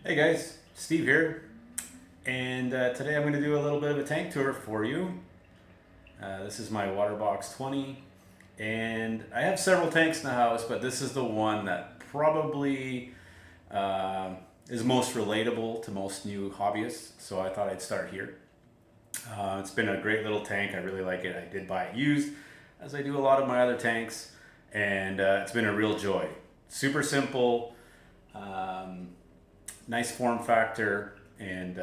Hey guys, Steve here, and today I'm going to do a little bit of a tank tour for you. This is my waterbox 20, and I have several tanks in the house, but this is the one that probably is most relatable to most new hobbyists, so I thought I'd start here. It's been a great little tank. I really like it. I did buy it used, as I do a lot of my other tanks, and it's been a real joy. Super simple. Um, Nice form factor, and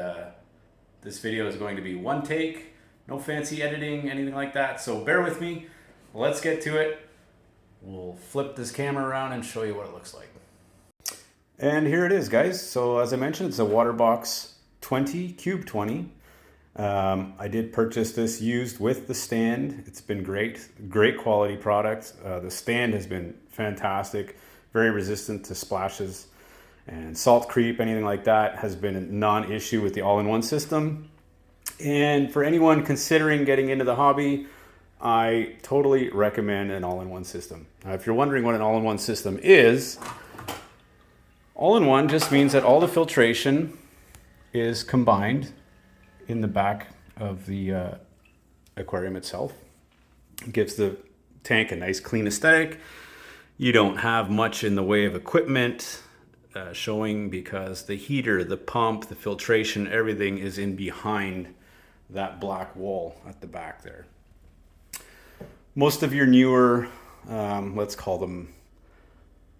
this video is going to be one take, no fancy editing, anything like that, so bear with me. Let's get to it. We'll flip this camera around and show you what it looks like. And here it is, guys. So as I mentioned, it's a waterbox 20 cube 20. I did purchase this used with the stand. It's been great quality product. The stand has been fantastic, very resistant to splashes and salt creep, anything like that has been a non-issue with the all-in-one system. And for anyone considering getting into the hobby, I totally recommend an all-in-one system. Now, if you're wondering what an all-in-one system is, all-in-one just means that all the filtration is combined in the back of the aquarium itself. It gives the tank a nice clean aesthetic. You don't have much in the way of equipment showing because the heater, the pump, the filtration, everything is in behind that black wall at the back there. Most of your newer, let's call them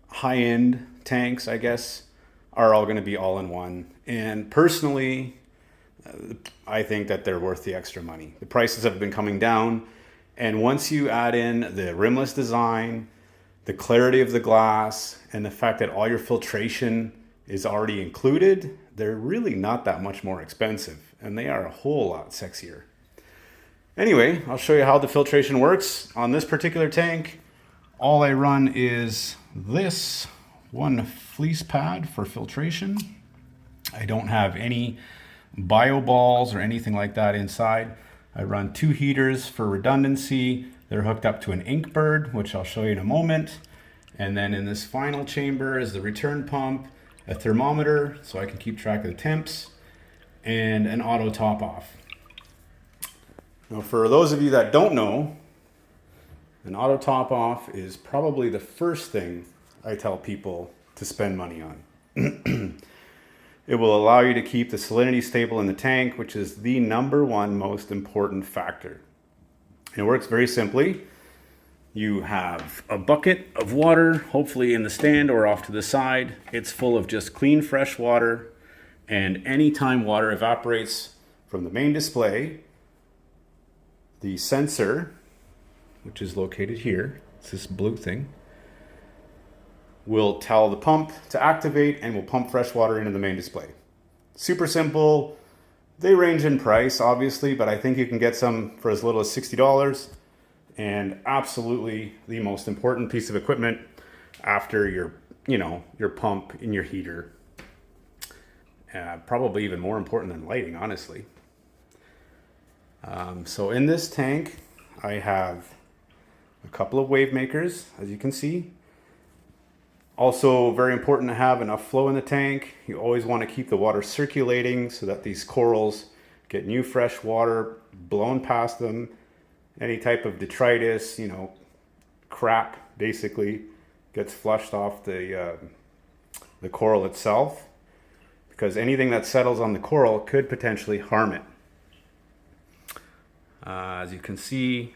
high-end tanks, I guess, are all going to be all-in-one. And personally, I think that they're worth the extra money. The prices have been coming down, and once you add in the rimless design, the clarity of the glass, and the fact that all your filtration is already included, they're really not that much more expensive, and they are a whole lot sexier. Anyway, I'll show you how the filtration works. On this particular tank, all I run is this one fleece pad for filtration. I don't have any bio balls or anything like that inside. I run 2 heaters for redundancy. They're hooked up to an Inkbird, which I'll show you in a moment. And then in this final chamber is the return pump, a thermometer so I can keep track of the temps, and an auto top off. Now for those of you that don't know, an auto top off is probably the first thing I tell people to spend money on. It will allow you to keep the salinity stable in the tank, which is the #1 most important factor. It works very simply. You have a bucket of water, hopefully in the stand or off to the side. It's full of just clean, fresh water. And anytime water evaporates from the main display, the sensor, which is located here, it's this blue thing, will tell the pump to activate and will pump fresh water into the main display. Super simple. They range in price, obviously, but I think you can get some for as little as $60, and absolutely the most important piece of equipment after your pump and your heater. Probably even more important than lighting, honestly. So in this tank, I have a couple of wave makers, as you can see. Also very important to have enough flow in the tank. You always want to keep the water circulating so that these corals get new fresh water blown past them. Any type of detritus, crap basically gets flushed off the coral itself, because anything that settles on the coral could potentially harm it. As you can see,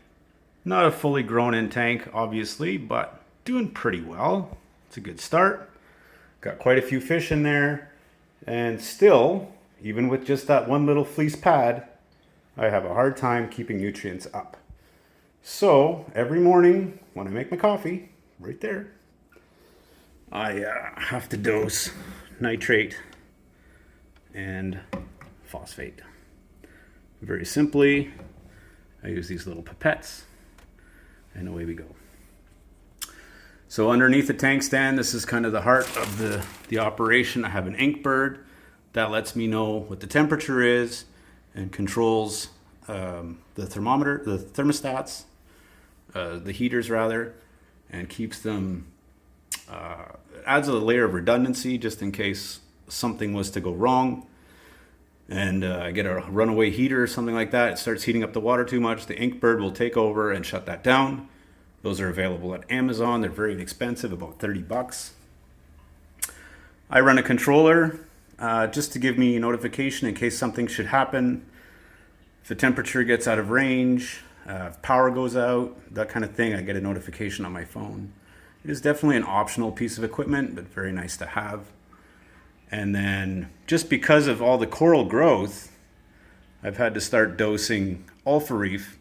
not a fully grown in tank obviously, but doing pretty well. It's a good start. Got quite a few fish in there, and still, even with just that one little fleece pad, I have a hard time keeping nutrients up. So every morning when I make my coffee, right there, I have to dose nitrate and phosphate. Very simply, I use these little pipettes, and away we go. So underneath the tank stand, this is kind of the heart of the operation. I have an Inkbird that lets me know what the temperature is and controls the thermometer, the thermostats, the heaters rather, and keeps them, adds a layer of redundancy just in case something was to go wrong and I get a runaway heater or something like that, it starts heating up the water too much, the Inkbird will take over and shut that down. Those are available at Amazon. They're very inexpensive, about 30 bucks. I run a controller just to give me notification in case something should happen. If the temperature gets out of range, if power goes out, that kind of thing, I get a notification on my phone. It is definitely an optional piece of equipment, but very nice to have. And then just because of all the coral growth, I've had to start dosing Alpha Reef.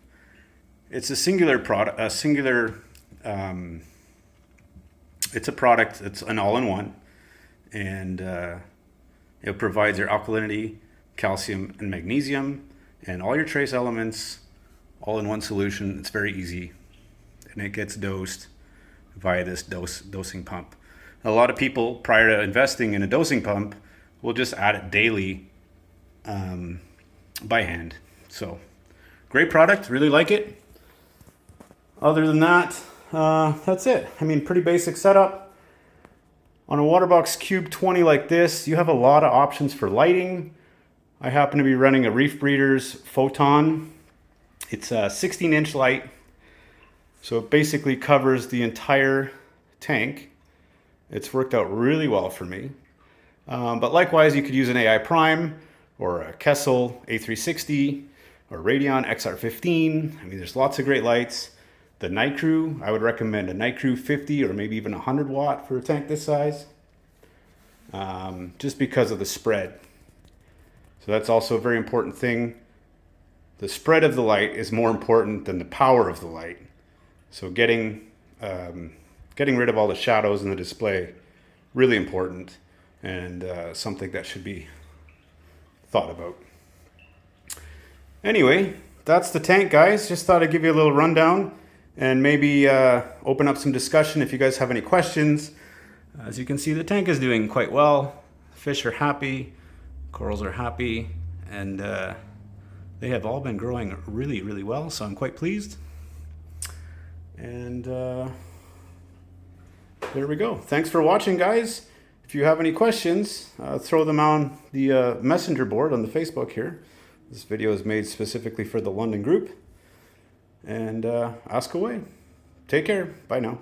It's a singular product, it's a product, it's an all-in-one, and it provides your alkalinity, calcium, and magnesium, and all your trace elements all in one solution. It's very easy, and it gets dosed via this dosing pump. A lot of people, prior to investing in a dosing pump, will just add it daily by hand. So, great product, really like it. Other than that, that's it. I mean, pretty basic setup. On a waterbox Cube 20 like this, you have a lot of options for lighting. I happen to be running a Reef Breeders Photon. It's a 16-inch light, so it basically covers the entire tank. It's worked out really well for me. But likewise, you could use an AI Prime or a Kessel A360 or Radeon XR15. I mean, there's lots of great lights. The Night Crew, I would recommend a Night Crew 50 or maybe even 100 watt for a tank this size, just because of the spread. So that's also a very important thing. The spread of the light is more important than the power of the light. So getting rid of all the shadows in the display, really important, and something that should be thought about. Anyway, that's the tank, guys. Just thought I'd give you a little rundown and maybe open up some discussion if you guys have any questions. As you can see, the tank is doing quite well. Fish are happy, corals are happy, and they have all been growing really, really well, so I'm quite pleased. And there we go. Thanks for watching, guys. If you have any questions, throw them on the messenger board on the Facebook here. This video is made specifically for the London group. And ask away. Take care. Bye now.